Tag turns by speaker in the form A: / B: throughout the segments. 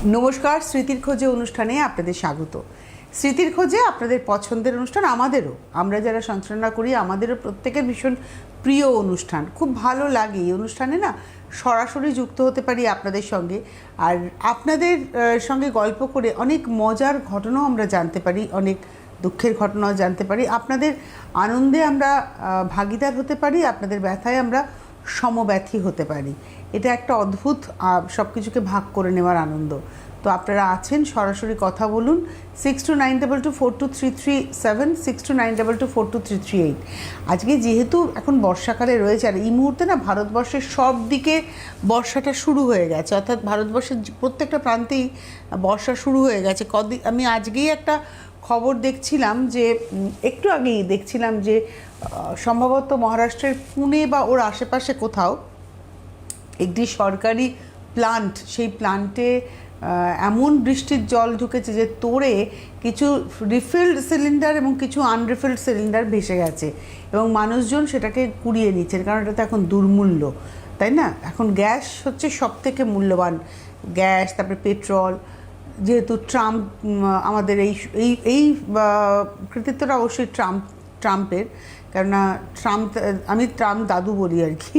A: নমস্কার, স্মৃতির খোঁজে অনুষ্ঠানে আপনাদের স্বাগত। স্মৃতির খোঁজে আপনাদের পছন্দের অনুষ্ঠান, আমাদেরও, আমরা যারা সঞ্চালনা করি আমাদেরও প্রত্যেকের ভীষণ প্রিয় অনুষ্ঠান। খুব ভালো লাগে এই অনুষ্ঠানে না সরাসরি যুক্ত হতে পারি আপনাদের সঙ্গে, আর আপনাদের সঙ্গে গল্প করে অনেক মজার ঘটনাও আমরা জানতে পারি, অনেক দুঃখের ঘটনাও জানতে পারি। আপনাদের আনন্দে আমরা ভাগিদার হতে পারি, আপনাদের ব্যথায় আমরা সমব্যথী হতে পারি। এটা একটা অদ্ভুত সব কিছুকে ভাগ করে নেওয়ার আনন্দ। তো আপনারা আছেন, সরাসরি কথা বলুন 6292242337, 6292242338। আজকে যেহেতু এখন বর্ষাকালে রয়েছে, আর এই মুহূর্তে না ভারতবর্ষের সব দিকে বর্ষাটা শুরু হয়ে গেছে, অর্থাৎ ভারতবর্ষের প্রত্যেকটা প্রান্তেই বর্ষা শুরু হয়ে গেছে। আমি আজকেই একটা খবর দেখছিলাম, যে একটু আগেই দেখছিলাম যে সম্ভবত মহারাষ্ট্রের পুনে বা ওর আশেপাশে কোথাও একটি সরকারি প্লান্ট, সেই প্লান্টে এমন বৃষ্টির জল ঢুকেছে যে তোড়ে কিছু রিফিল্ড সিলিন্ডার এবং কিছু আনরিফিল্ড সিলিন্ডার ভেসে গেছে, এবং মানুষজন সেটাকে কুড়িয়ে নিচ্ছেন, কারণ এটা তো এখন দুর্মূল্য, তাই না? এখন গ্যাস হচ্ছে সব থেকে মূল্যবান, গ্যাস, তারপরে পেট্রোল। যেহেতু ট্রাম্প আমাদের এই কৃতিত্বটা অবশ্যই ট্রাম্পের, কেননা আমি ট্রাম্প দাদু বলি আর কি।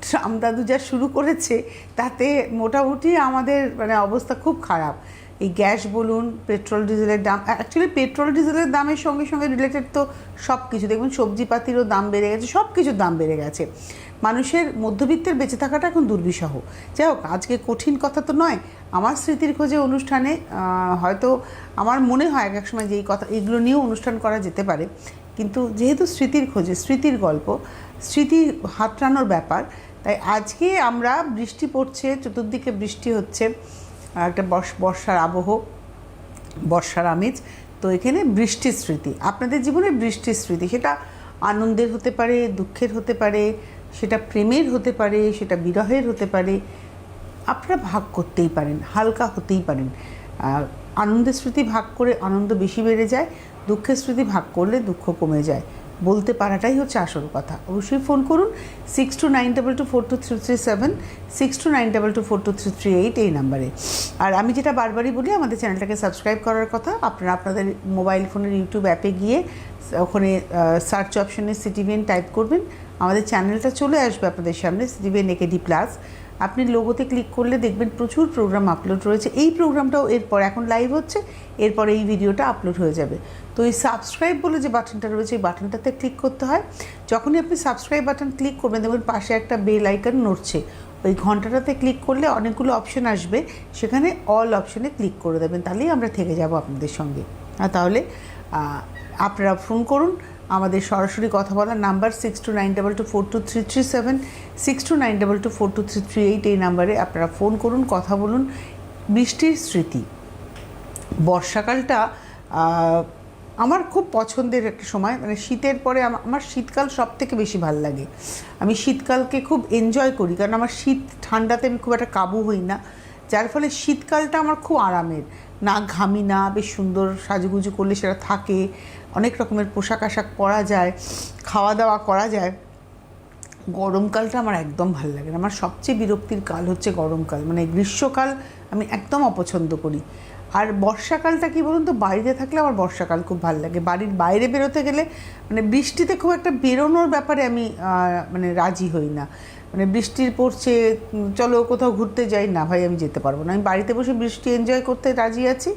A: ট্রাম্প দাদু যা শুরু করেছে তাতে মোটামুটি আমাদের অবস্থা খুব খারাপ। এই গ্যাস বলুন, পেট্রোল ডিজেলের দাম, অ্যাকচুয়ালি পেট্রোল ডিজেলের দামের সঙ্গে সঙ্গে রিলেটেড তো সব কিছু, দেখবেন সবজিপাতিরও দাম বেড়ে গেছে, সব কিছুর দাম বেড়ে গেছে। মানুষের মধ্যবিত্তের বেঁচে থাকাটা এখন দুর্বিষহ। যাই হোক, আজকে কঠিন কথা তো নয়। আমার স্মৃতির খোঁজে অনুষ্ঠানে হয়তো আমার মনে হয় এক সময় যে এগুলো নিয়েও অনুষ্ঠান করা যেতে পারে, কিন্তু যেহেতু স্মৃতির খোঁজে, স্মৃতির গল্প, স্মৃতি হাতড়ানোর ব্যাপার, তাই আজকে আমরা, বৃষ্টি পড়ছে, চতুর্দিকে বৃষ্টি হচ্ছে, একটা বর্ষার আবহ, বর্ষার আমেজ। তো এখানে বৃষ্টির স্মৃতি, আপনাদের জীবনে বৃষ্টির স্মৃতি, সেটা আনন্দের হতে পারে, দুঃখের হতে পারে, সেটা প্রেমের হতে পারে, সেটা বিরহের হতে পারে। আপনারা ভাগ করতেই পারেন, হালকা হতেই পারেন। আনন্দের স্মৃতি ভাগ করে আনন্দ বেশি বেড়ে যায়, দুঃখের স্মৃতি ভাগ করলে দুঃখ কমে যায়। বলতে পারাটাই হচ্ছে আসল কথা। অবশ্যই ফোন করুন 6292242337, 6292242338 এই নাম্বারে। আর আমি যেটা বারবারই বলি, আমাদের চ্যানেলটাকে সাবস্ক্রাইব করার কথা। আপনারা আপনাদের মোবাইল ফোনের ইউটিউব অ্যাপে গিয়ে ওখানে সার্চ অপশনে সিটিভিএন টাইপ করবেন, আমাদের চ্যানেলটা চলে আসবে আপনাদের সামনে, সিটিভিএন একেডি প্লাস। আপনি লোগোতে ক্লিক করলে দেখবেন প্রচুর প্রোগ্রাম আপলোড রয়েছে। এই প্রোগ্রামটাও এরপর এখন লাইভ হচ্ছে, এরপর এই ভিডিওটা আপলোড হয়ে যাবে। তো এই সাবস্ক্রাইব বলে যে বাটনটা রয়েছে, এই বাটনটাতে ক্লিক করতে হয়। যখনই আপনি সাবস্ক্রাইব বাটন ক্লিক করবেন, দেখবেন পাশে একটা বেল আইকন নড়ছে, ওই ঘন্টাটাতে ক্লিক করলে অনেকগুলো অপশন আসবে, সেখানে অল অপশনে ক্লিক করে দেবেন, তাহলেই আমরা থেকে যাব আপনাদের সঙ্গে। আর তাহলে আপনারা ফোন করুন, আমাদের সরাসরি কথা বলার নাম্বার 6292242337, 6292242338 এই নাম্বারে আপনারা ফোন করুন, কথা বলুন। বৃষ্টির স্মৃতি, বর্ষাকালটা আমার খুব পছন্দের একটা সময়, শীতের পরে আমার শীতকাল সব থেকে বেশি ভালো লাগে। আমি শীতকালকে খুব এনজয় করি, কারণ আমার শীত ঠান্ডাতে আমি খুব একটা কাবু হই না, যার ফলে শীতকালটা আমার খুব আরামের, না ঘামি না, বেশ সুন্দর সাজুগুজু করলে সেটা থাকে, অনেক রকমের পোশাক আশাক পরা যায়, খাওয়া দাওয়া করা যায়। গরমকালটা আমার একদম ভালো লাগে না, আমার সবচেয়ে বিরক্তির কাল হচ্ছে গরমকাল, গ্রীষ্মকাল আমি একদম অপছন্দ করি। আর বর্ষাকালটা কি বলুন তো, বাড়িতে থাকলে আমার বর্ষাকাল খুব ভালো লাগে। বাড়ির বাইরে বেরোতে গেলে বৃষ্টিতে খুব একটা বেরোনোর ব্যাপারে আমি রাজি হই না। বৃষ্টির পড়ছে, চলো কোথাও ঘুরতে যাই, না ভাই আমি যেতে পারবো না, আমি বাড়িতে বসে বৃষ্টি এনজয় করতে রাজি আছি।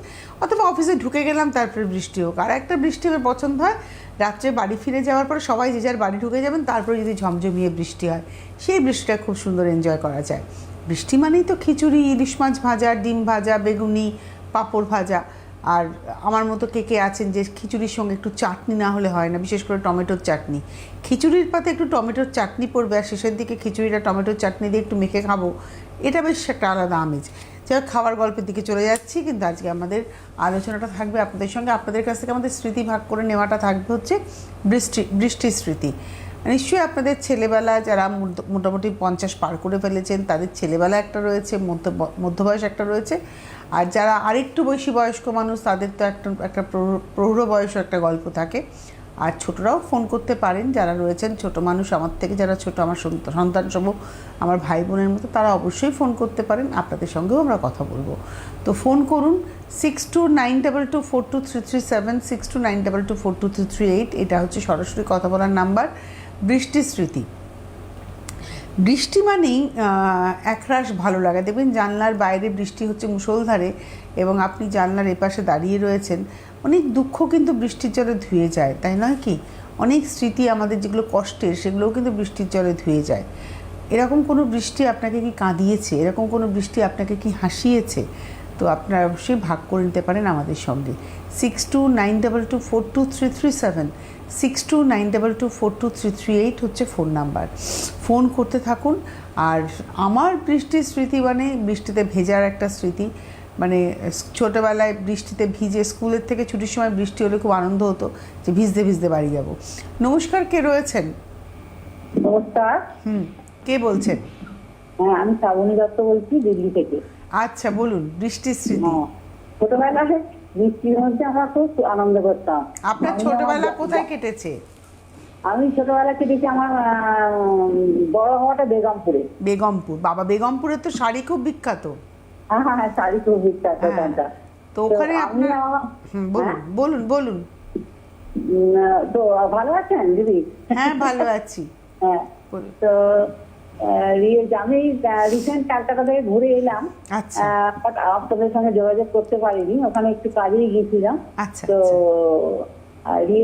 A: অথবা অফিসে ঢুকে গেলাম, তারপরে বৃষ্টি হোক। আর একটা বৃষ্টি আমার পছন্দ হয়, রাত্রে বাড়ি ফিরে যাওয়ার পরে সবাই যে যার বাড়ি ঢুকে যাবেন, তারপরে যদি ঝমঝমিয়ে বৃষ্টি হয়, সেই বৃষ্টিটা খুব সুন্দর এনজয় করা যায়। বৃষ্টি মানেই তো খিচুড়ি, ইলিশ মাছ ভাজা, ডিম ভাজা, বেগুনি, পাঁপড় ভাজা। আর আমার মতো কে কে আছেন যে খিচুড়ির সঙ্গে একটু চাটনি না হলে হয় না, বিশেষ করে টমেটোর চাটনি। খিচুড়ির পাতে একটু টমেটোর চাটনি পড়বে, আর শেষের দিকে খিচুড়িটা টমেটোর চাটনি দিয়ে একটু মেখে খাবো, এটা বেশ একটা আলাদা আমেজ। যাই হোক, খাবার গল্পের দিকে চলে যাচ্ছি, কিন্তু আজকে আমাদের আলোচনাটা থাকবে আপনাদের সঙ্গে, আপনাদের কাছ থেকে আমাদের স্মৃতি ভাগ করে নেওয়াটা থাকবে হচ্ছে বৃষ্টির স্মৃতি। নিশ্চয়ই আপনাদের ছেলেবেলা, যারা মোটামুটি 50 পার করে ফেলেছেন, তাদের ছেলেবেলা একটা রয়েছে, মধ্যবয়স একটা রয়েছে। আর যারা আরেকটু বেশি বয়স্ক মানুষ, তাদের তো একটা প্রৌঢ় বয়সও একটা গল্প থাকে। আর ছোটরাও ফোন করতে পারেন, যারা রয়েছেন ছোট মানুষ আমার থেকে, যারা ছোট আমার সন্তান সম আমার ভাই বোনের মতো, তারা অবশ্যই ফোন করতে পারেন, আপনাদের সঙ্গেও আমরা কথা বলবো। তো ফোন করুন 6292242337, 6292242338, এটা হচ্ছে সরাসরি কথা বলার নাম্বার। বৃষ্টি স্মৃতি, বৃষ্টি মানেই একরাশ ভালো লাগে। দেখবেন জানলার বাইরে বৃষ্টি হচ্ছে মুষলধারে এবং আপনি জানলার এপাশে দাঁড়িয়ে রয়েছেন, অনেক দুঃখ কিন্তু বৃষ্টির জলে ধুয়ে যায়, তাই নয় কি? অনেক স্মৃতি আমাদের যেগুলো কষ্টের, সেগুলোও কিন্তু বৃষ্টির জলে ধুয়ে যায়। এরকম কোনো বৃষ্টি আপনাকে কি কাঁদিয়েছে? এরকম কোনো বৃষ্টি আপনাকে কি হাসিয়েছে? তো আপনারা অবশ্যই ভাগ করে নিতে পারেন আমাদের সঙ্গে। 6292242337, 6292242338 হচ্ছে ফোন নাম্বার। ফোন করতে থাকুন। আর আমার বৃষ্টির স্মৃতি মানে বৃষ্টিতে ভেজার একটা স্মৃতি, মানে ছোটোবেলায় বৃষ্টিতে ভিজে স্কুলের থেকে ছুটির সময় বৃষ্টি হলে খুব আনন্দ হতো যে ভিজতে ভিজতে বাড়ি যাব। নমস্কার, কে রয়েছেন?
B: নমস্কার।
A: কে বলছেন?
B: হ্যাঁ, আমি শ্রাবণী দত্ত বলছি, দিল্লি থেকে।
A: আচ্ছা, বলুন বৃষ্টির স্মৃতি।
B: ছোটবেলায় বৃষ্টির মধ্যে আমরা খুব আনন্দ করতাম।
A: আপনার ছোটবেলা কোথায় কেটেছে?
B: আমি ছোটবেলা কেটেছি আমার বড় হওয়াটা বেগমপুরে।
A: বেগমপুর, বাবা বেগমপুরে তো শাড়ি খুব বিখ্যাত।
B: হ্যাঁ হ্যাঁ, শাড়ি খুব বিখ্যাত ওখানটা।
A: তো ওখানে আপনার বলুন বলুন বলুন।
B: তো ভালো আছেন দিদি?
A: হ্যাঁ, ভালো আছি।
B: হ্যাঁ, তো আমি রিসেন্ট ক্যালকাটা থেকে ঘুরে এলাম।
A: আচ্ছা,
B: আপনাদের সঙ্গে যোগাযোগ করতে পারিনি, ওখানে একটু কাজেই গিয়েছিলাম।
A: আচ্ছা,
B: তো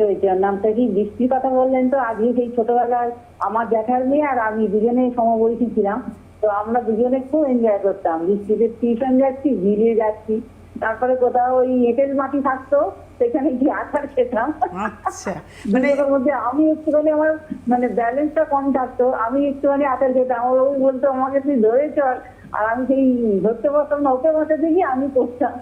B: হয়েছে, নামটা কি বৃষ্টির কথা বললেন, তো আজকে সেই ছোটবেলায় আমার জ্যাঠার মেয়ে আর আমি দুজনে সমবয়সী ছিলাম। তো আমরা দুজনে খুব এনজয় করতাম, বৃষ্টিতে টিউশন যাচ্ছি, ভিজে যাচ্ছি, তারপরে কোথাও ওই এঁটেল মাটি থাকতো, সেখানে গিয়ে আচার খেতাম।
A: আচ্ছা,
B: মানে এর মধ্যে আমি একটুখানি আমার মানে ব্যালেন্সটা কম থাকতো, আমি একটুখানি আচার খেতাম, ওই বলতো আমাকে তুই ধরে চল, আর আমি সেই ধরতে পারতাম না, ওকে বসাতে গিয়ে আমি করতাম।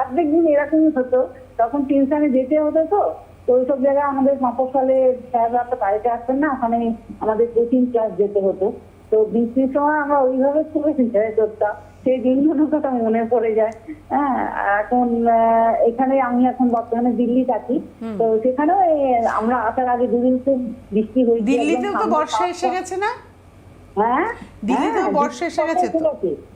B: অর্ধেক দিন এরকমই হতো। তখন টিউশনে যেতে হতো, তো ওইসব জায়গায় আমাদের মফস্বলে স্যাররা তো বাড়িতে আসতেন না, ওখানে আমাদের কোচিং ক্লাস যেতে হতো। তো বৃষ্টির সময় আমরা ওইভাবে খুব এনজয় করতাম, সেই দিনগুলোর কথা মনে পড়ে যায়। হ্যাঁ, এখন এখানে আমি এখন বর্তমানে দিল্লি থাকি, তো সেখানেও আমরা আসার আগে দুদিন খুব বৃষ্টি হয়েছে।
A: দিল্লিতেও তো বর্ষা এসে গেছে না?
B: হ্যাঁ,
A: দিল্লিতেও বর্ষা এসে গেছে তো।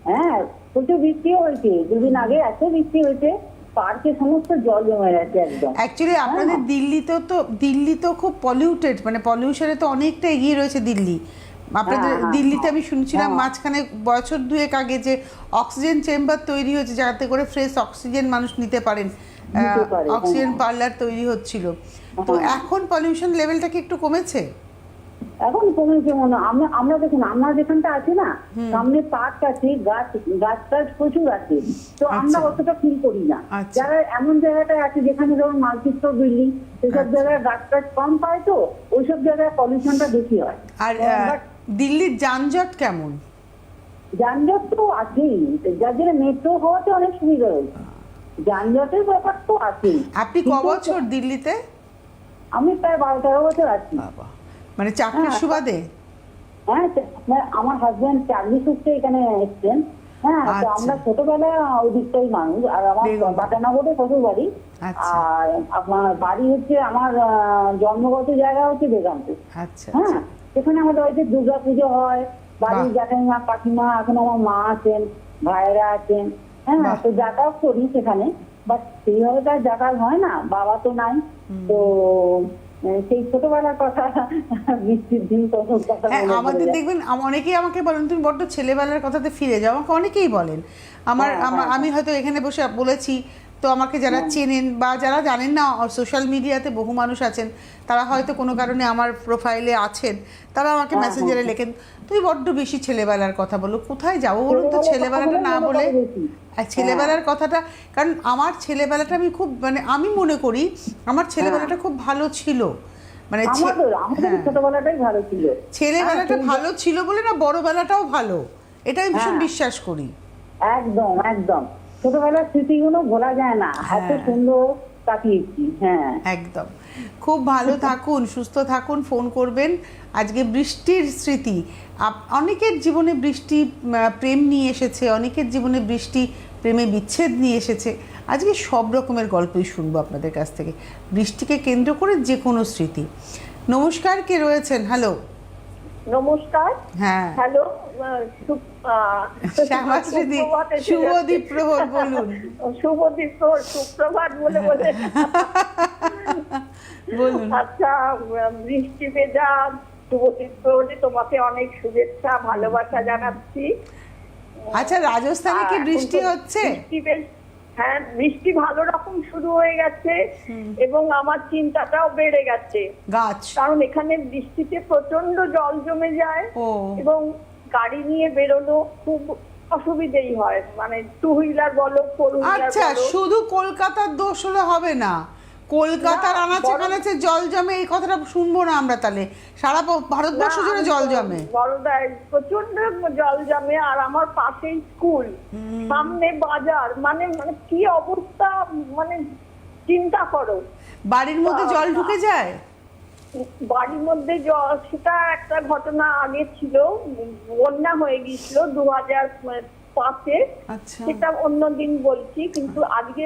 B: হ্যাঁ, প্রচুর বৃষ্টিও হয়েছে, দুদিন আগে এত বৃষ্টি হয়েছে, পার্কে সমস্ত জল জমে গেছে একদম।
A: অ্যাকচুয়ালি আপনাদের দিল্লি তো খুব পলিউটেড, মানে পলিউশনে তো অনেকটা এগিয়ে রয়েছে দিল্লি। আপনাদের দিল্লিতে আমি শুনছিলাম মাঝখানে বছর দুয়েক আগে যে অক্সিজেন চেম্বার তৈরি হয়েছে, যাতে করে ফ্রেশ অক্সিজেন মানুষ নিতে পারেন, অক্সিজেন পার্লার তৈরি হচ্ছিল। তো এখন পলিউশন লেভেলটা কি একটু কমেছে?
B: এখন কমেছে মনে হয়। আমরা দেখুন, আমরা যেখানটা আছি না, সামনে পার্ক আছে, গাছ টাছ প্রচুর আছে, তো আমরা অতটা ফিল করি না। যারা এমন জায়গাটায় আছে যেখানে ধরুন মাল্টিস্টোর বিল্ডিং, সেসব জায়গায় গাছ টাছ কম পায়, তো ওইসব জায়গায় পলিউশনটা বেশি হয়।
A: আর দিল্লির যানজট কেমন?
B: যানজট তো আছেই, যার জন্য মেট্রো হওয়াতে অনেক সুবিধা হয়েছে, যানজটের ব্যাপার তো আছেই।
A: আপনি ক বছর দিল্লিতে?
B: আমি প্রায় 12-13 বছর আছি।
A: মানে চাকরির সুবাদে?
B: হ্যাঁ, আমার হাজবেন্ড চাকরি সূত্রে এখানে এসছেন। হ্যাঁ, তো আমরা ছোটবেলা ওই দিকটাই মানুষ, আর আমার বাটানগরে শ্বশুর বাড়ি, আর আপনার বাড়ি হচ্ছে আমার জন্মগত জায়গা হচ্ছে বেগমপুর। হ্যাঁ, সেখানে আমাদের হয়তো দুর্গা পুজো হয়, বাড়ির জ্যাঠাইমা কাকিমা, এখন আমার মা আছেন, ভাইয়েরা আছেন। হ্যাঁ, তো যাতায়াত করি সেখানে, বাট সেইভাবে তার যাতায়াত হয় না, বাবা তো নাই। তো সেই ছোটবেলার কথা, বৃষ্টির দিন
A: আমাদের দেখবেন অনেকেই আমাকে বলেন তুমি বড্ড ছেলেবেলার কথাতে ফিরে যাও, আমাকে অনেকেই বলেন। আমি হয়তো এখানে বসে বলেছি, তো আমাকে যারা চেনেন বা যারা জানেন না, সোশ্যাল মিডিয়াতে বহু মানুষ আছেন, তারা হয়তো কোনো কারণে আমার প্রোফাইলে আছেন, তারা আমাকে মেসেঞ্জারে লেখেন তুমি বড্ড বেশি ছেলেবেলার কথা বলো। কোথায় যাবো বলুন তো ছেলেবেলাটা না বলে? ছেলেবেলার কথাটা, কারণ আমার ছেলেবেলাটা আমি খুব, মানে আমি মনে করি আমার ছেলেবেলাটা খুব ভালো ছিল, মানে
B: ছোটবেলাটাই ভালো ছিল,
A: ছেলেবেলাটা ভালো ছিল বলে না, বড়বেলাটাও ভালো, এটা আমি ভীষণ বিশ্বাস করি।
B: একদম একদম, ছোটবেলার স্মৃতিগুলো ভোলা যায় না, এত সুন্দর কাটিয়েছি। হ্যাঁ,
A: একদম। খুব ভালো থাকুন, সুস্থ থাকুন, ফোন করবেন। আজকে বৃষ্টির স্মৃতি, অনেকের জীবনে বৃষ্টি প্রেম নিয়ে এসেছে, অনেকের জীবনে বৃষ্টি প্রেমে বিচ্ছেদ নিয়ে এসেছে। আজকে সব রকমের গল্পই শুনবো আপনাদের কাছ থেকে, বৃষ্টিকে কেন্দ্র করে যে কোনো স্মৃতি। নমস্কার, কে রয়েছেন? হ্যালো।
B: নমস্কার।
A: হ্যাঁ,
B: হ্যালো।
A: শ্যামাশ্রীদি, শুভদীপ প্রহর বলুন।
B: শুভদীপ প্রহর, সুপ্রভাত বলে বলে।
A: বলুন।
B: আচ্ছা, বৃষ্টি ভেজা শুভদীপ প্রহরে তোমাকে অনেক শুভেচ্ছা, ভালোবাসা জানাচ্ছি।
A: আচ্ছা, রাজস্থানে কি বৃষ্টি হচ্ছে?
B: হ্যাঁ, বৃষ্টি ভালো রকম শুরু হয়ে গেছে এবং আমার চিন্তাটাও বেড়ে গেছে।
A: গাছ,
B: কারণ এখানে বৃষ্টিতে প্রচন্ড জল জমে যায় এবং গাড়ি নিয়ে বেরোনো খুব অসুবিধেই হয়, মানে টু হুইলার বলো, ফোর হুইলার বলো।
A: আচ্ছা, শুধু কলকাতার দোষ হলে হবে না, কলকাতার আনাচে কানাচে জল জমে, এই কথাটা শুনবো না আমরা তাহলে? সারা ভারতবর্ষ জুড়ে জল জমে,
B: বড়দায় প্রচন্ড জল জমে। আর আমার পাশেই স্কুল, সামনে বাজার, মানে মানে কি অবস্থা, মানে চিন্তা করো।
A: বাড়ির মধ্যে জল ঢুকে যায়?
B: বাড়ির মধ্যে জল, সেটা একটা ঘটনা আগে ছিল, বন্যা হয়ে গিয়েছিল 2005-এ।
A: আচ্ছা,
B: সেটা অন্যদিন বলছি, কিন্তু আজকে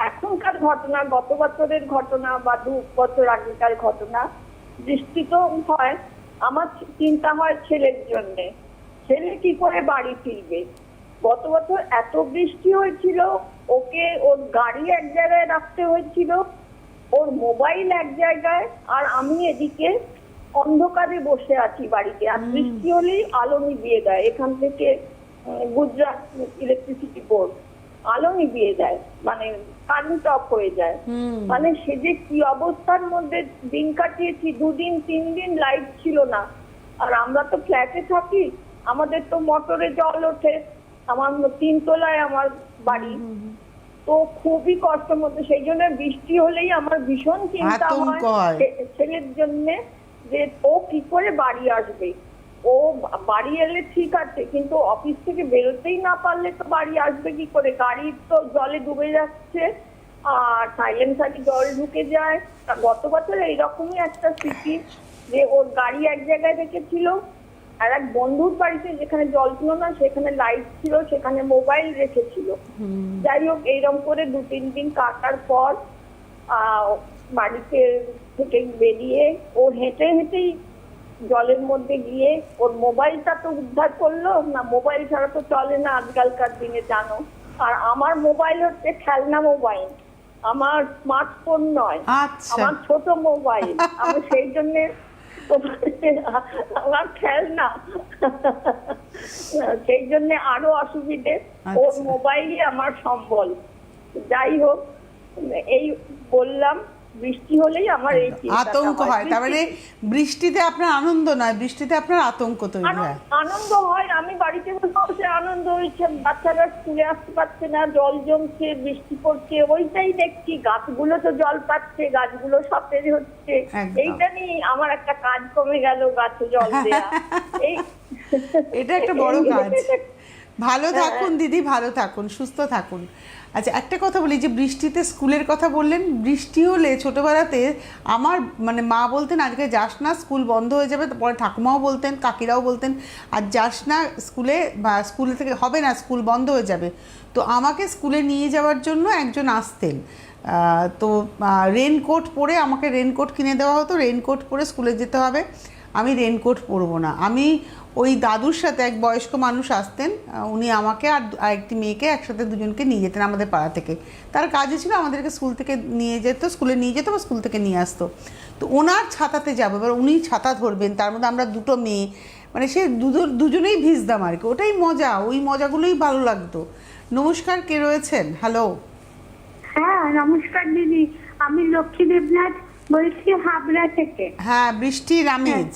B: এখনকার ঘটনা, গত বছরের ঘটনা বা 2 বছর আগেকার ঘটনা। বৃষ্টি তো হয়, আমার চিন্তা হয় ছেলের জন্য, ছেলে কি করে বাড়ি ফিরবে। গত বছর এত বৃষ্টি হয়েছিল, ওকে ওর গাড়ি এক জায়গায় রাখতে হয়েছিল, ওর মোবাইল এক জায়গায়, আর আমি এদিকে অন্ধকারে বসে আছি বাড়িতে। আর বৃষ্টি হলেই আলো নিভিয়ে দেয় এখান থেকে গুজরাট ইলেকট্রিসিটি বোর্ড, আলো নিভিয়ে দেয়, মানে কারেন্ট অফ হয়ে যায়। মানে সে যে কি অবস্থার মধ্যে দিন কাটিয়েছি, 2 দিন 3 দিন লাইট ছিল না। আর আমরা তো ফ্ল্যাটে থাকি, আমাদের তো মোটরে জল ওঠে, আমার 3 তলায় আমার বাড়ি, তো খুবই কষ্টের মধ্যে। সেই জন্য বৃষ্টি হলেই আমার ভীষণ চিন্তা হয় ছেলের জন্য, যে ও কি করে বাড়ি আসবে। ও বাড়ি এলে ঠিক আছে, কিন্তু অফিস থেকে বেরোতেই না পারলে তো বাড়ি আসবে কি করে? গাড়ি তো জলে ডুবে যাচ্ছে, আর সাইলেন্সারে জল ঢুকে যায়। গত বছর এইরকমই একটা স্মৃতি, যে ওর গাড়ি এক জায়গায় রেখেছিল, আর এক বন্ধুর বাড়িতে যেখানে জল ছিল না সেখানে লাইট ছিল, সেখানে মোবাইল রেখেছিল। যাই হোক, এইরকম করে 2-3 দিন কাটার পর বাড়িতে থেকে বেরিয়ে ও হেঁটে হেঁটেই জলের মধ্যে গিয়ে ওর মোবাইলটা তো উদ্ধার করলো না। মোবাইল ছাড়া তো চলে না আজকালকার দিনে, জানো। আর আমার মোবাইল হচ্ছে খেলনা মোবাইল, আমার স্মার্টফোন নয়, আমার ছোট মোবাইল। আমি সেই জন্য আমার খেলনা, সেই জন্য আরো অসুবিধে। ওর মোবাইলই আমার সম্বল। যাই হোক, এই বললাম, বৃষ্টি হলেই আমার এই
A: আতঙ্ক হয়। তার মানে বৃষ্টিতে আপনার আনন্দ নয়, বৃষ্টিতে আপনার আতঙ্ক তৈরি হয়।
B: আনন্দ হয়, আমি বাড়িতে বসে আনন্দ হয়েছে, বাচ্চারা স্কুলে আসতে পারছে না, জল জমছে, বৃষ্টি পড়ছে, ওইটাই দেখছি। গাছগুলো তো জল পাচ্ছে, গাছগুলো সতেজ হচ্ছে, এইটা নিয়ে আমার একটা কাজ কমে গেল, গাছে জল দেয়া।
A: এটা একটা বড় কাজ। ভালো থাকুন দিদি, ভালো থাকুন, সুস্থ থাকুন। আচ্ছা, একটা কথা বলি, যে বৃষ্টিতে স্কুলের কথা বললেন, বৃষ্টি হলে ছোটোবেলাতে আমার মানে মা বলতেন আজকে যাস না, স্কুল বন্ধ হয়ে যাবে। পরে ঠাকুমাও বলতেন, কাকিরাও বলতেন আর যাস না স্কুলে, বা স্কুল থেকে হবে না, স্কুল বন্ধ হয়ে যাবে। তো আমাকে স্কুলে নিয়ে যাওয়ার জন্য একজন আসতেন, তো রেনকোট পরে আমাকে রেনকোট কিনে দেওয়া হতো, রেনকোট পরে স্কুলে যেতে হবে। আমি রেনকোট পরবো না। আমি ওই দাদুর সাথে, এক বয়স্ক মানুষ আসতেন, উনি আমাকে আর একটি মেয়েকে একসাথে দুজনকে নিয়ে যেতেন আমাদের পাড়া থেকে। তার কাজই ছিল আমাদেরকে স্কুল থেকে নিয়ে যেত, স্কুলে নিয়ে যেত বা স্কুল থেকে নিয়ে আসতো। তো ওনার ছাতাতে যাবো, এবার উনি ছাতা ধরবেন, তার মধ্যে আমরা 2টো মেয়ে, মানে সে দুজনেই ভিজতাম আর কি। ওটাই মজা, ওই মজাগুলোই ভালো লাগতো। নমস্কার, কে রয়েছেন? হ্যালো।
C: হ্যাঁ, নমস্কার দিদি, আমি লক্ষ্মী দেবনাথ বলছি, হাবড়া থেকে।
A: হ্যাঁ, বৃষ্টির আমেজ।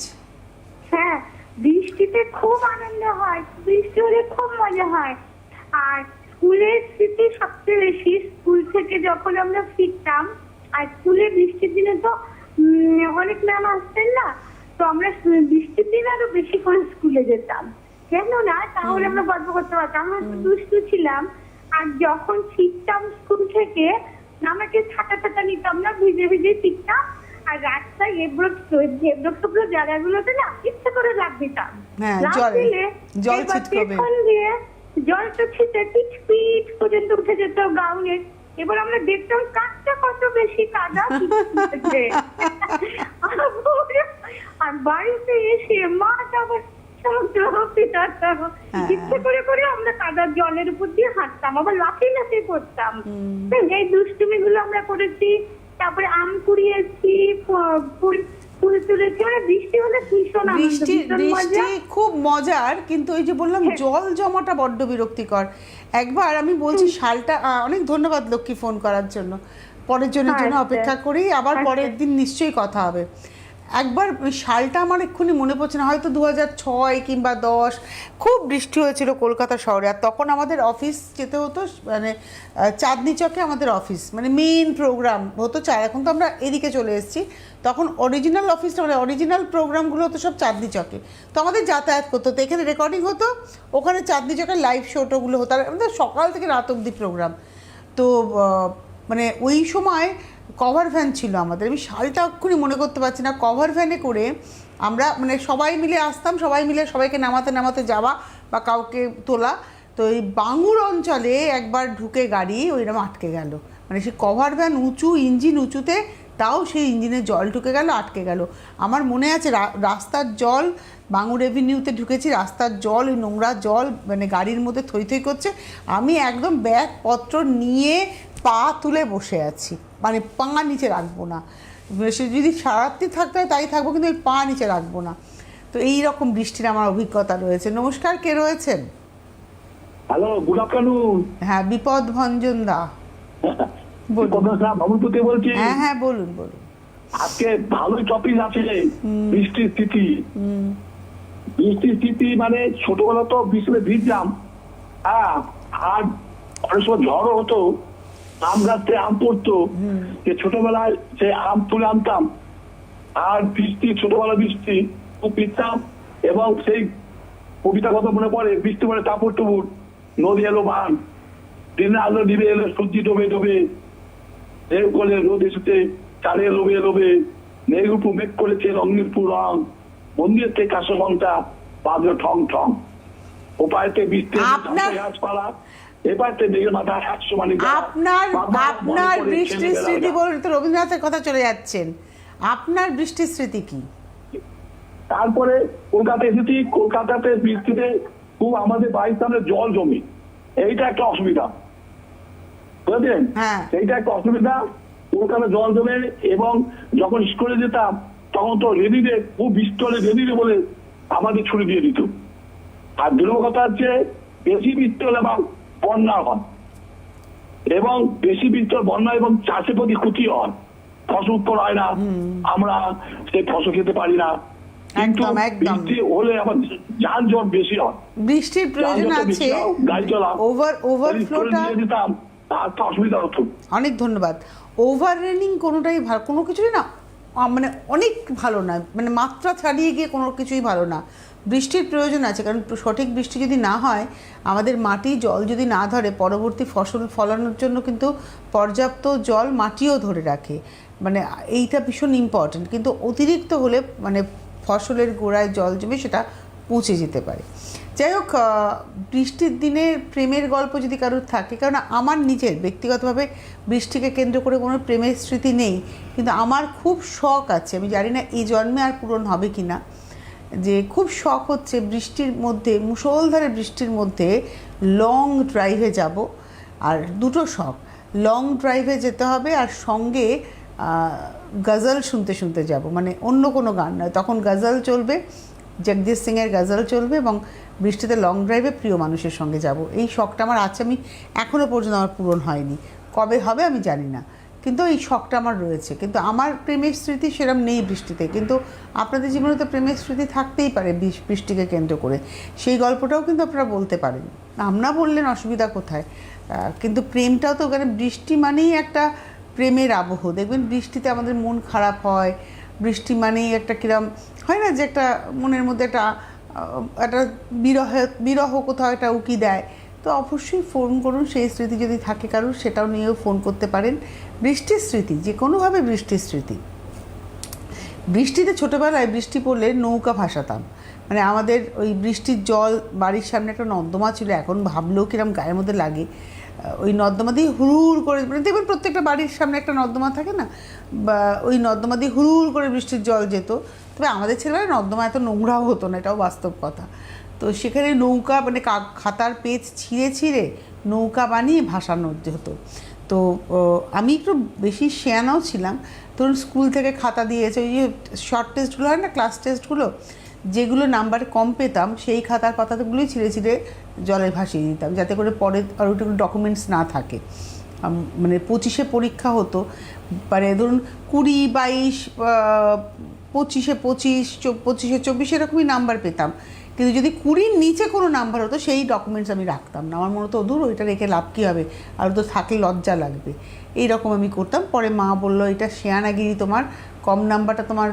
C: হ্যাঁ, বৃষ্টিতে খুব আনন্দ হয়, বৃষ্টি হলে খুব মজা হয়। আর স্কুলের স্মৃতি সবচেয়ে বেশি, স্কুল থেকে যখন আমরা ফিরতাম, আর স্কুলে বৃষ্টির দিনে তো অনেক ম্যাম আসতেন না, তো আমরা বৃষ্টির দিন আরো বেশি করে স্কুলে যেতাম, কেন না তাহলে আমরা গল্প করতে পারতাম। আমরা দুষ্টু ছিলাম, আর যখন ফিরতাম স্কুল থেকে আমাকে ছাতা টাতা নিতাম না, ভিজে ভিজে ফিরতাম। আর রাস্তায় এবড়ো জায়গাগুলোতে না ইচ্ছে করে লাফ দিতাম,
A: জল ছিটকবে,
C: জলটা ছিটে পিট পিট পর্যন্ত উঠে যেত গাউনের। এবার আমরা দেখতাম কাঁচটা কত বেশি কাদা হচ্ছে। আর বাড়িতে এসে মা আবার ইচ্ছে করে করে আমরা কাদার জলের উপর দিয়ে হাঁটতাম, আবার লাফিয়ে লাফিয়ে করতাম। এই দুষ্টুমি গুলো আমরা করেছি। তারপরে আম কুড়িয়েছি, ফুল তুলেছি, মানে বৃষ্টি হলে ভীষণ আনন্দ,
A: বৃষ্টি
C: ভীষণ মজা।
A: খুব মজার, কিন্তু ওই যে বললাম জল জমাটা বড্ড বিরক্তিকর। একবার আমি বলছি শালটা, অনেক ধন্যবাদ লক্ষ্মী ফোন করার জন্য, পরের জনের জন্য অপেক্ষা করি, আবার পরের দিন নিশ্চয়ই কথা হবে। একবার ওই শালটা আমার এক্ষুনি মনে পড়ছে না, হয়তো 2006 কিংবা 10 খুব বৃষ্টি হয়েছিল কলকাতা শহরে। আর তখন আমাদের অফিস যেতে হতো, মানে চাঁদনি চকে আমাদের অফিস, মানে মেইন প্রোগ্রাম হতো। এখন তো আমরা এদিকে চলে এসেছি, তখন অরিজিনাল অফিসটা, মানে অরিজিনাল প্রোগ্রামগুলো হতো সব চাঁদনি চকে। তো আমাদের যাতায়াত করতে হতো, এখানে রেকর্ডিং হতো, ওখানে চাঁদনি চকের লাইভ শোটোগুলো হতো। আর আমাদের সকাল থেকে রাত অবধি প্রোগ্রাম। তো মানে ওই সময় কভার ভ্যান ছিল আমাদের, আমি শালটা এক্ষুনি মনে করতে পারছি না। কভার ভ্যানে করে আমরা মানে সবাই মিলে আসতাম, সবাই মিলে সবাইকে নামাতে নামাতে যাওয়া বা কাউকে তোলা। তো এই বাঙুর অঞ্চলে একবার ঢুকে গাড়ি ওইরকম আটকে গেল, মানে সেই কভার ভ্যান উঁচু, ইঞ্জিন উঁচুতে, তাও সেই ইঞ্জিনে জল ঢুকে গেল, আটকে গেল। আমার মনে আছে রাস্তার জল, বাঙুর এভিনিউতে ঢুকেছি, রাস্তার জল, ওই নোংরা জল মানে গাড়ির মধ্যে থই থই করছে। আমি একদম ব্যাগপত্র নিয়ে পা তুলে বসে আছি, মানে পা নিচে রাখবো না। সে যদি সারাত্রি থাকতে হয় তাই থাকবো, কিন্তু ওই পা নিচে রাখবো না। তো এই রকম বৃষ্টির আমার অভিজ্ঞতা রয়েছে। নমস্কার, কে রয়েছেন?
D: Hello, good afternoon.
A: হ্যাঁ, বিপদ ভঞ্জন দা বলুন।
D: বাবুলপুর বলছি।
A: হ্যাঁ হ্যাঁ, বলুন বলুন।
D: আজকে ভালোই টপিক আছে, বৃষ্টির স্থিতি। বৃষ্টির স্থিতি মানে ছোটবেলা তো বৃষ্টিতে ভিজলাম, হ্যাঁ, আর অনেক সময় ঝড়ও হতো, আম গাছ থেকে আম পড়তো, যে ছোটবেলায় সে আম তুলে আনতাম, আর বৃষ্টি, ছোটবেলা বৃষ্টি খুব পিছতাম। এবং সেই কবিতা কথা মনে পড়ে, বৃষ্টি পড়ে টাপুর টুপুর, নদী এলো বান, দিনের আলো নিভে এলো, সূর্যি ডোবে ডোবে, ঢেউ করে রোদ এসেছে, চালে লোবে লোবে, মেঘুপু মেঘ করেছে রঙিনপুর রং, মন্দির থেকে কাশবংটা বাজলো ঠং ঠং, ওপাড়তে বৃষ্টি গাছপালা, এপাড়তে মেঘের মাথা 100 মানি।
A: আপনার বৃষ্টির স্মৃতি বলুন তো, রবীন্দ্রনাথের কথা চলে যাচ্ছেন, আপনার বৃষ্টির স্মৃতি কি?
D: তারপরে কলকাতা এসেছি, কলকাতাতে বৃষ্টিতে খুব আমাদের বাড়ির সামনে জল জমি, এইটা একটা অসুবিধা, বুঝলেন? সেইটা একটা অসুবিধা, কলকাতা জল জমে। এবং যখন স্কুলে যেতাম তখন তো রেডিতে, খুব বৃষ্টি হলে রেডিতে বলে আমাদের ছুটি দিয়ে দিত। আর দুর্গ কথা হচ্ছে, বেশি বৃষ্টি হলে বা বন্যা হয়, এবং বেশি বৃষ্টি হলে বন্যা এবং চাষের প্রতি ক্ষতি হয়, ফসল উৎপন্ন হয় না, আমরা সেই ফসল খেতে পারি না। কিন্তু বৃষ্টি হলে আবার যানজট বেশি হয়,
A: বৃষ্টির প্রয়োজন আছে,
D: গাড়ি চলা
A: ওভারফ্লোটা
D: দিতাম, তার তো অসুবিধা হতো।
A: অনেক ধন্যবাদ। ওভার রেনিং কোনোটাই ভালো, কোনো কিছুই না, মানে অনেক ভালো না, মানে মাত্রা ছাড়িয়ে গিয়ে কোনো কিছুই ভালো না। বৃষ্টির প্রয়োজন আছে, কারণ সঠিক বৃষ্টি যদি না হয়, আমাদের মাটি জল যদি না ধরে, পরবর্তী ফসল ফলানোর জন্য কিন্তু পর্যাপ্ত জল মাটিও ধরে রাখে, মানে এইটা ভীষণ ইম্পর্টেন্ট। কিন্তু অতিরিক্ত হলে মানে ফসলের গোড়ায় জল জমে সেটা পৌঁছে যেতে পারে। যাই হোক, বৃষ্টির দিনে প্রেমের গল্প যদি কারোর থাকে, কারণ আমার নিজের ব্যক্তিগতভাবে বৃষ্টিকে কেন্দ্র করে কোনো প্রেমের স্মৃতি নেই, কিন্তু আমার খুব শখ আছে, আমি জানি না এই জন্মে আর পূরণ হবে কি না, যে খুব শখ হচ্ছে বৃষ্টির মধ্যে, মুষলধারে বৃষ্টির মধ্যে লং ড্রাইভে যাব। আর দুটো শখ, লং ড্রাইভে যেতে হবে আর সঙ্গে গজল শুনতে শুনতে যাব, মানে অন্য কোনো গান নয়, তখন গজল চলবে, জগজিৎ সিংয়ের গজল চলবে, এবং বৃষ্টিতে লং ড্রাইভে প্রিয় মানুষের সঙ্গে যাব। এই শখটা আমার আছে, আমি এখনও পর্যন্ত আমার পূরণ হয়নি, কবে হবে আমি জানি না, কিন্তু এই শখটা আমার রয়েছে। কিন্তু আমার প্রেমের স্মৃতি সেরকম নেই বৃষ্টিতে, কিন্তু আপনাদের জীবনে তো প্রেমের স্মৃতি থাকতেই পারে বৃষ্টিকে কেন্দ্র করে, সেই গল্পটাও কিন্তু আপনারা বলতে পারেন, আমরা বললেন অসুবিধা কোথায়। কিন্তু প্রেমটাও তো, ওখানে বৃষ্টি মানেই একটা প্রেমের আবহ। দেখবেন বৃষ্টিতে আমাদের মন খারাপ হয়, বৃষ্টি মানেই একটা কিরম হয় না, যে একটা মনের মধ্যে একটা বিরহ কোথাও একটা উকি দেয়। তো অবশ্যই ফোন করুন, সেই স্মৃতি যদি থাকে কারোর, সেটাও নিয়েও ফোন করতে পারেন। বৃষ্টির স্মৃতি, যে কোনোভাবে বৃষ্টির স্মৃতি। বৃষ্টিতে ছোটোবেলায় বৃষ্টি পড়লে নৌকা ভাসাতাম, মানে আমাদের ওই বৃষ্টির জল, বাড়ির সামনে একটা নর্দমা ছিল, এখন ভাবলেও কিরম গায়ের মধ্যে লাগে। ওই নর্দমা দিয়ে হুড় করে, মানে দেখবেন প্রত্যেকটা বাড়ির সামনে একটা নর্দমা থাকে না, বা ওই নর্দমা দিয়ে হুড় করে বৃষ্টির জল যেত। তবে আমাদের ছেলেবেলায় নর্দমা এত নোংরাও হতো না, এটাও বাস্তব কথা। তো সেখানে নৌকা, মানে খাতার পেজ ছিঁড়ে ছিঁড়ে নৌকা বানিয়ে ভাসানো হতো। তো আমি একটু বেশি শেয়ানাও ছিলাম। ধরুন স্কুল থেকে খাতা দিয়েছে, ওই যে শর্ট টেস্টগুলো হয় না, ক্লাস টেস্টগুলো, যেগুলো নাম্বার কম পেতাম সেই খাতার পাতাগুলোই ছিঁড়ে ছিঁড়ে জলে ভাসিয়ে দিতাম, যাতে করে পরে আর ওইটুকু ডকুমেন্টস না থাকে। মানে 25-এ পরীক্ষা হতো, মানে ধরুন 20, 22, 25-এ 25, 25-এ 24 এরকমই নাম্বার পেতাম, কিন্তু যদি 20-র নিচে কোনো নাম্বার হতো সেই ডকুমেন্টস আমি রাখতাম না। আমার মনে হতো দূর, ওইটা রেখে লাভ কী হবে, আর তো থাকলে লজ্জা লাগবে, এইরকম আমি করতাম। পরে মা বললো, এটা শেয়ানাগিরি, তোমার কম নাম্বারটা তোমার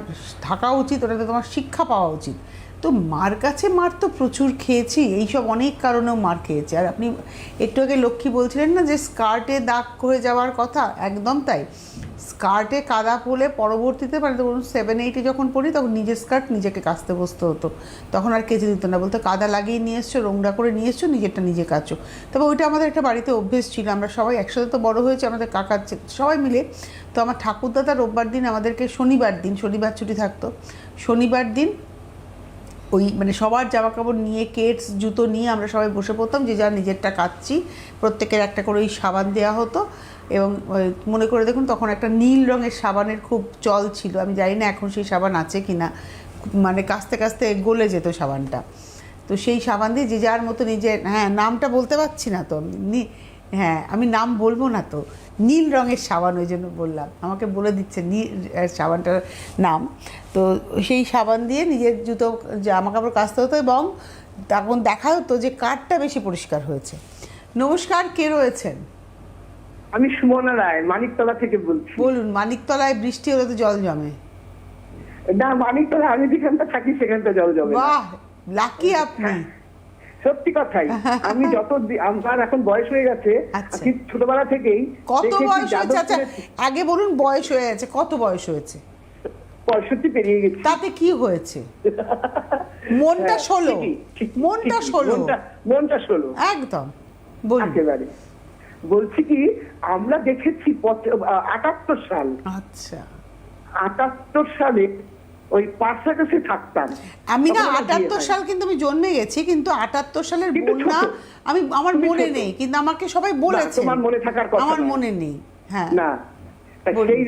A: থাকা উচিত, ওটাতে তোমার শিক্ষা পাওয়া উচিত। তো মার কাছে মার তো প্রচুর খেয়েছি, এইসব অনেক কারণেও মার খেয়েছি। আর আপনি একটু আগে লক্ষ্মী বলছিলেন না যে স্কার্টে দাগ হয়ে যাওয়ার কথা, একদম তাই। স্কার্টে কাদা পড়লে পরবর্তীতে, মানে ধরুন 7-8-এ যখন পড়ি, তখন নিজের স্কার্ট নিজেকে কাচতে বসতে হতো। তখন আর কেচে দিত না, বলতো কাদা লাগিয়ে নিয়ে এসছো, নোংরা করে নিয়ে এসছো, নিজেরটা নিজে কাচো। তবে ওইটা আমাদের একটা বাড়িতে অভ্যেস ছিল, আমরা সবাই একসাথে তো বড় হয়েছে, আমাদের কাকার সবাই মিলে। তো আমার ঠাকুরদাদা রোববার দিন আমাদেরকে, শনিবার ছুটি থাকতো, শনিবার দিন ওই মানে সবার জামা কাপড় নিয়ে, কেটস জুতো নিয়ে আমরা সবাই বসে পড়তাম, যে যার নিজেরটা কাচ্ছি, প্রত্যেকের একটা করে ওই সাবান দেওয়া হতো। এবং মনে করে দেখুন, তখন একটা নীল রঙের সাবানের খুব চল ছিল, আমি জানি না এখন সেই সাবান আছে কি না, মানে কাচতে কাচতে গলে যেত সাবানটা। তো সেই সাবান দিয়ে যে যার মতো নিজের, হ্যাঁ নামটা বলতে পারছি না তো, হ্যাঁ আমি নাম বলবো না তো, নীল রঙের সাবান, ওই জন্য বললাম, আমাকে বলে দিচ্ছে নীল সাবানটার নাম। তো সেই সাবান দিয়ে নিজের জুতো জামা কাপড় কাচতে হতো, এবং তখন দেখা হতো যে কারটা বেশি পরিষ্কার হয়েছে। নমস্কার, কে রয়েছেন?
E: আমি সুমনা রায়, মানিকতলা থেকে বলছি।
A: বলুন। মানিকতলায় বৃষ্টি হলে তো জল জমে?
E: না, মানিকতলা আমি যেখানটা থাকি সেখানটা জল জমে না।
A: বাহ, লাকি আপনি।
E: সত্যি কথাই। আমি আমার এখন বয়স হয়ে গেছে,
A: আচ্ছা।
E: ঠিক ছোটবেলা থেকেই।
A: কত
E: দেখেছি
A: বয়স হয়েছে? আচ্ছা
E: যাদবপুরে-
A: আগে বলুন, বয়স হয়ে গেছে, কত বয়স হয়েছে?
E: 65 পেরিয়ে গেছি।
A: তাতে কি হয়েছে? মনটা
E: হ্যাঁ,
A: ষোলো,
E: ঠিকই,
A: মনটা
E: ঠিকই,
A: ষোলো,
E: মনটা 16
A: একদম। বলুন।
E: একেবারে। বলছি কি, আমরা দেখেছি 78 সাল,
A: আচ্ছা,
E: 78 সালে ওই পার্সাকাসে থাকতাম
A: আমি না
E: তখন আমার বিয়ে
A: 78
E: হয়।
A: সাল কিন্তু আমি জন্মে গেছি, কিন্তু 78 সালের
E: কিন্তু
A: বন্যা
E: ছোট।
A: আমার
E: তুমি
A: মনে
E: ছোট।
A: নেই, কিন্তু আমাকে সবাই
E: না,
A: বলেছে।
E: তোমার মনে থাকার কথা
A: আমার
E: নয়।
A: মনে নেই। হ্যাঁ
E: না, তা
A: বলুন।
E: সেই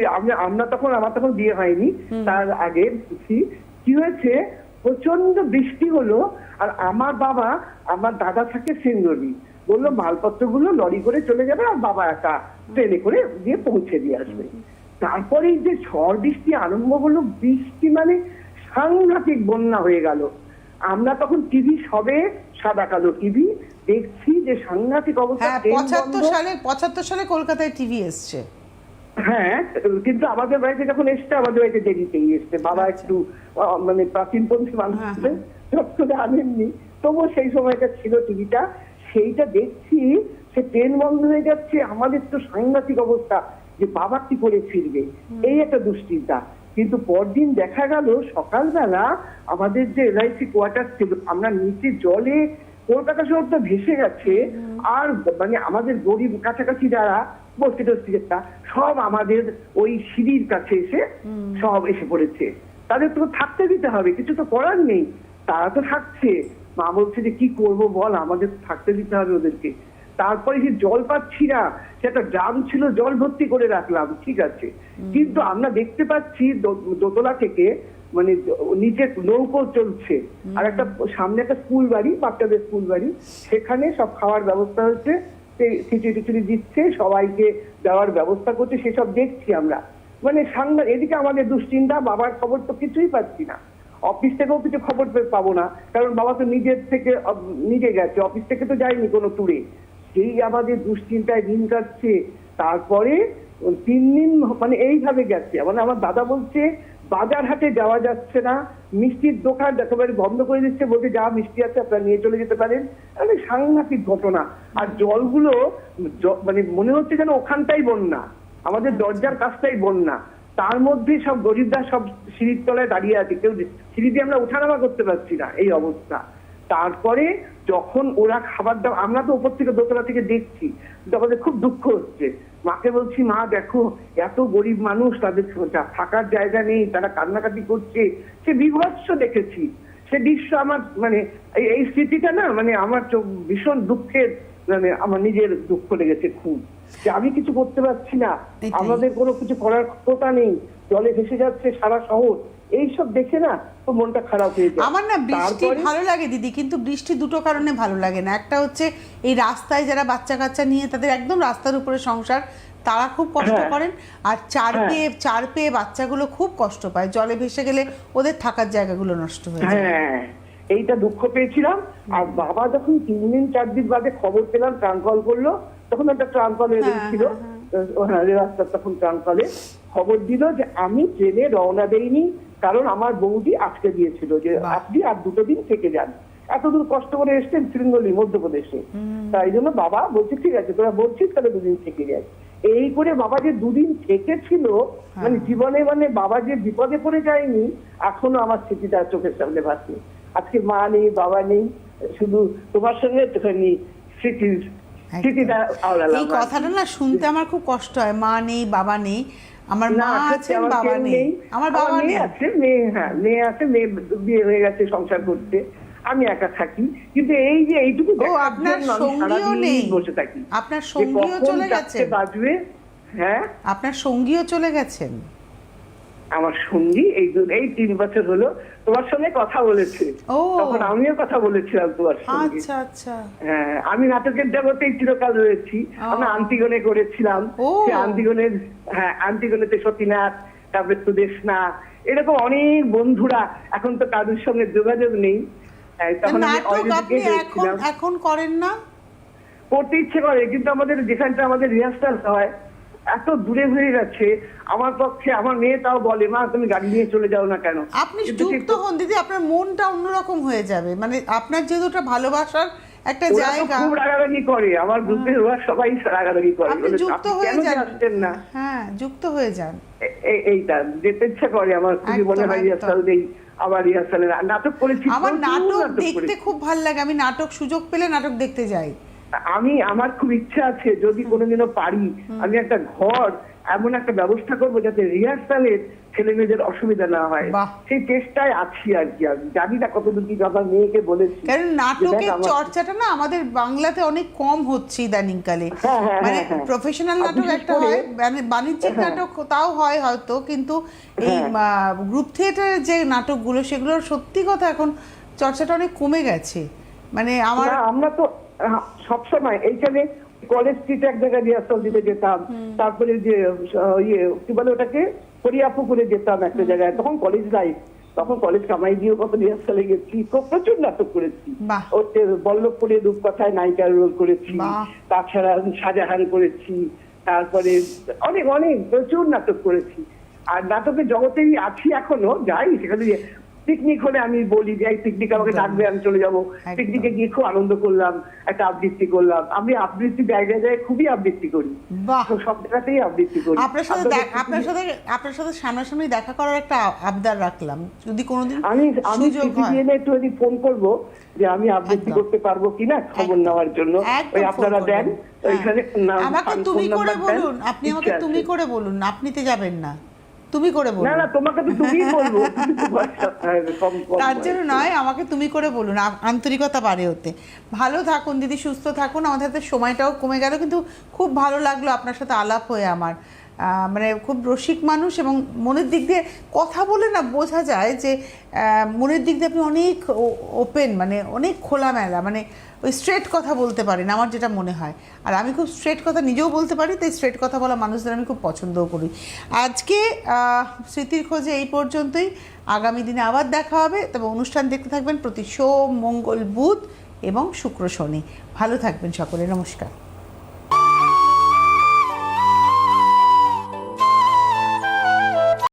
E: আমার তখন বিয়ে হয়নি, তার আগে বলছি কি হয়েছে, প্রচন্ড বৃষ্টি হলো, আর আমার দাদা থাকে সিঙ্গুরি, বললো মালপত্রগুলো লরি করে চলে যাবে, আর বাবা একা ট্রেনে করে গিয়ে পৌঁছে দিয়ে আসবে। তারপরে যে ঝড় বৃষ্টি আরম্ভ হলো, বৃষ্টি মানে সাংঘাতিক বন্যা হয়ে গেল। আমরা তখন টিভি সবে সাদা কালো টিভি দেখছি, যে সাংঘাতিক অবস্থা।
A: হ্যাঁ,
E: ট্রেন
A: 75 সালে কলকাতায় টিভি এসছে।
E: হ্যাঁ, কিন্তু আমাদের বাড়িতে যখন এসছে, আমাদের বাড়িতে দেরিতেই এসছে। বাবা একটু মানে প্রাচীনপন্থী মানুষ ছিলেন, চট করে আনেননি, তবুও সেই সময়টা ছিল টিভিটা। সেইটা দেখছি, সে ট্রেন বন্ধ হয়ে যাচ্ছে, আমাদের তো সাংঘাতিক অবস্থা, যে বাবা কি করে ফিরবে, এই একটা দুশ্চিন্তা। কিন্তু পরদিন দেখা গেল সকালবেলা আমাদের যে এলআইসি কোয়ার্টার ছিল, আমরা নিচে জলে, কলকাতা শহর তো ভেসে গেছে, আর মানে আমাদের গরিব কাছাকাছি যারা বস্তি টস্তি যেটা, সব আমাদের ওই সিঁড়ির কাছে এসে সব এসে পড়েছে। তাদের তো থাকতে দিতে হবে, কিছু তো করার নেই, তারা তো থাকছে। মা বলছে যে কি করব বল, আমাদের থাকতে দিতে হবে ওদেরকে। তারপরে যে জল পাচ্ছি না, সেটা ড্রাম ছিল, জল ভর্তি করে রাখলাম, ঠিক আছে, কিন্তু আমরা দেখতে পাচ্ছি দোতলা থেকে মানে নিচে নৌকো চলছে, আর একটা সামনে একটা স্কুল বাড়ি, বাচ্চাদের স্কুল বাড়ি, সেখানে সব খাওয়ার ব্যবস্থা হচ্ছে, খিচুড়ি টিচুড়ি দিচ্ছে, সবাইকে দেওয়ার ব্যবস্থা করছে, সেসব দেখছি আমরা। মানে এদিকে আমাদের দুশ্চিন্তা, বাবার খবর তো কিছুই পাচ্ছি না, অফিস থেকেও কিছু খবর পাবো না, কারণ বাবা তো নিজে গেছে, অফিস থেকে তো যায়নি কোনো ট্যুরে। সেই আমাদের দুশ্চিন্তায় দিন কাটছে। তারপরে 3 দিন মানে এইভাবে গেছে, মানে আমার দাদা বলছে বাজার হাটে যাওয়া যাচ্ছে না, মিষ্টির দোকান একেবারে বন্ধ করে দিচ্ছে, বলছে যা মিষ্টি আছে আপনারা নিয়ে চলে যেতে পারেন। মানে সাংঘাতিক ঘটনা। আর জলগুলো মানে মনে হচ্ছে যেন ওখানটাই বন্যা, আমাদের দরজার কাছটাই বন্যা, তার মধ্যে সব গরিবরা সব সিঁড়ির তলায় দাঁড়িয়ে আছে, কেউ সিঁড়ি দিয়ে আমরা ওঠানামা করতে পারছি না, এই অবস্থা। তারপরে যখন ওরা খাবার দাবার, আমরা তো উপর থেকে দোতলা থেকে দেখছি, তখন খুব দুঃখ হচ্ছে। মাকে বলছি, মা দেখো এত গরিব মানুষ, তাদের থাকার জায়গা নেই, তারা কান্নাকাটি করছে। সে বিভৎস দেখেছি, সে দৃশ্য আমার মানে এই স্মৃতিটা না মানে আমার ভীষণ দুঃখের, মানে আমার নিজের দুঃখ লেগেছে খুব, যে আমি কিছু করতে পারছি না, আমাদের কোনো কিছু করার ক্ষমতা নেই, জলে ভেসে যাচ্ছে সারা শহর। এইসব দেখে না তো মনটা খারাপ হয়ে যায়।
A: আমার না বৃষ্টি ভালো লাগে দিদি, কিন্তু বৃষ্টি দুটো কারণে ভালো লাগে না। একটা হচ্ছে এই রাস্তায় যারা বাচ্চা কাচ্চা নিয়ে, তাদের একদম রাস্তার উপরে সংসার, তারা খুব কষ্ট করেন। আর চার পেয়ে বাচ্চাগুলো খুব কষ্ট পায়, জলে ভেসে গেলে ওদের থাকার জায়গাগুলো নষ্ট হয়ে যায়।
E: হ্যাঁ, এইটা দুঃখ পেয়েছিলাম। আর বাবা যখন 3 দিন 4 দিন বাদে খবর পেলাম, ত্রাণ কল করলো, তখন একটা ত্রাণ কল ছিল, রাস্তা, তখন ত্রাণ কলে খবর দিল যে আমি ট্রেনে রওনা দেইনি, কারণ আমার বৌদি আজকে দিয়েছিল যে আপনি আর 2 দিন থেকে যান। এতদূর কষ্ট করে এসছেন শৃঙ্গলি মধ্যপ্রদেশে, তাই জন্য বাবা বলছে ঠিক আছে তোরা বলছিস তাহলে 2 দিন থেকে যাই। এই করে বাবা যে 2 দিন থেকেছিল, মানে জীবনে মানে বাবা যে বিপদে পড়ে যায়নি, এখনো আমার স্মৃতিটা চোখের সামনে ভাসে। আজকে মা নেই, বাবা নেই, শুধু তোমার সঙ্গে একটুখানি স্মৃতিটা আলাদা।
A: এই কথাটা না শুনতে আমার খুব কষ্ট হয়, মা নেই, বাবা নেই। আমার মা আছে, বাবা নেই, আমার বাবা নেই।
E: আছে, মেয়ে আছে, মেয়ে বিয়ে হয়ে গেছে, সংসার করতে, আমি একা থাকি। কিন্তু এই যে এইটুকু
A: আপনার সঙ্গীও নেই,
E: বসে থাকি,
A: আপনার সঙ্গীও চলে গেছে,
E: বাজবে। হ্যাঁ,
A: আপনার সঙ্গীও চলে গেছেন।
E: আমার সঙ্গী এই 3 বছর হলো তোমার সঙ্গে কথা বলেছে, তখন আমিও কথা বলেছিলাম তোমার সঙ্গে।
A: আচ্ছা আচ্ছা।
E: হ্যাঁ, আমি নাটকের জগতেই চিরকাল রয়েছি। আমরা আন্তিগণে করেছিলাম, সে আন্তিগণের, হ্যাঁ আন্তিগণেতে সতীনাথ, তারপরে সুদেশনা, এরকম অনেক বন্ধুরা, এখন তো কারোর সঙ্গে যোগাযোগ নেই। তখন
A: এখন করেন না?
E: করতে ইচ্ছে করে, কিন্তু আমাদের যেখানটা আমাদের রিহার্সাল হয় এত দূরে হয়ে গেছে আমার পক্ষে। আমার মেয়ে তাও বলে, মা তুমি গাড়ি নিয়ে চলে যাও না কেন?
A: আপনি যুক্ত হন দিদি, আপনার মনটা অন্যরকম হয়ে যাবে। মানে আপনার যেহেতু একটা ভালোবাসার একটা জায়গা,
E: খুব রাগারাগি করে আমার গ্রুপে, ওরা সবাই রাগারাগি করে,
A: আপনি যুক্ত হয়ে যান
E: না।
A: হ্যাঁ, যুক্ত হয়ে যান।
E: এইটা যেতে ইচ্ছা করে আমার, খুবই মনে হয় রিহার্সাল দেই, আবার রিহার্সালে নাটক করেছি।
A: আমার নাটক দেখতে খুব ভালো লাগে, আমি নাটক সুযোগ পেলে নাটক দেখতে যাই।
E: আমার খুব ইচ্ছা আছে যদি কোনোদিনও পারি, আমি একটা ঘর এমন একটা ব্যবস্থা করবো যাতে রিহার্সালের ছেলে মেয়েদের অসুবিধা না হয়, সেই চেষ্টায় আছি আর কি। আমি জানি না কতদূর কি আমার মেয়েকে বলেছি,
A: কারণ নাটকের চর্চাটা না আমাদের বাংলাতে অনেক কম হচ্ছে ইদানিং কালে। মানে প্রফেশনাল নাটক একটা হয়, বাণিজ্যিক নাটক তাও হয় হয়তো, কিন্তু এই গ্রুপ থিয়েটারের যে নাটকগুলো, সেগুলোর সত্যি কথা এখন চর্চাটা অনেক কমে গেছে। মানে
E: আমরা তো সবসময় এইখানে কলেজ স্ট্রিটে এক জায়গায় রিহার্সাল দিতে যেতাম, তারপরে যে কি বলে ওটাকে হরিয়াপুকুরে যেতাম একটা জায়গায়, তখন কলেজ লাইফ, তখন কলেজ কামাই দিয়েও কত রিহার্সালে গেছি, প্রচুর নাটক করেছি। ওতে বল্লভপুরে রূপকথায় নায়িকার রোল করেছি, তাছাড়া শাহজাহান করেছি, তারপরে অনেক অনেক প্রচুর নাটক করেছি। আর নাটকের জগতেই আছি এখনো, যাই সেখানে পিকনিক হলে আমি বলি যে এই পিকনিক আমাকে ডাকবে, আমি চলে যাবো। পিকনিকে গিয়ে খুব আনন্দ করলাম, একটা আবৃত্তি করলাম। আমি আবৃত্তি জায়গায় জায়গায় খুবই আবৃত্তি করি, সব জায়গাতেই আবৃত্তি করি।
A: আপনার সাথে সামনাসামনি দেখা করার একটা আবদার রাখলাম, যদি কোনোদিন
E: আমি একটু ফোন করবো যে আমি আবৃত্তি করতে পারবো কিনা, খবর নেওয়ার জন্য। ওই আপনারা দেন, ওইখানে
A: আমাকে তুমি করে বলুন, আপনি আমাকে তুমি করে বলুন, আপনিতে যাবেন না, তুমি করে বলুন।
E: না তোমাকে তো তুমিই বলবো,
A: তার জন্য নয়, আমাকে তুমি করে বলুন, আন্তরিকতা বাড়ে ওতে। ভালো থাকুন দিদি, সুস্থ থাকুন। আমাদের হাতে সময়টাও কমে গেল, কিন্তু খুব ভালো লাগলো আপনার সাথে আলাপ হয়ে। আমার মানে খুব রসিক মানুষ, এবং মনের দিক দিয়ে কথা বলে না বোঝা যায় যে মনের দিক দিয়ে আপনি অনেক ওপেন, মানে অনেক খোলামেলা, মানে ওই স্ট্রেট কথা বলতে পারেন, আমার যেটা মনে হয়। আর আমি খুব স্ট্রেট কথা নিজেও বলতে পারি, তাই স্ট্রেট কথা বলা মানুষদের আমি খুব পছন্দও করি। আজকে স্মৃতির খোঁজে এই পর্যন্তই। আগামী দিনে আবার দেখা হবে, তবে অনুষ্ঠান দেখতে থাকবেন প্রতি সোম, মঙ্গল, বুধ এবং শুক্র, শনি। ভালো থাকবেন সকলে, নমস্কার।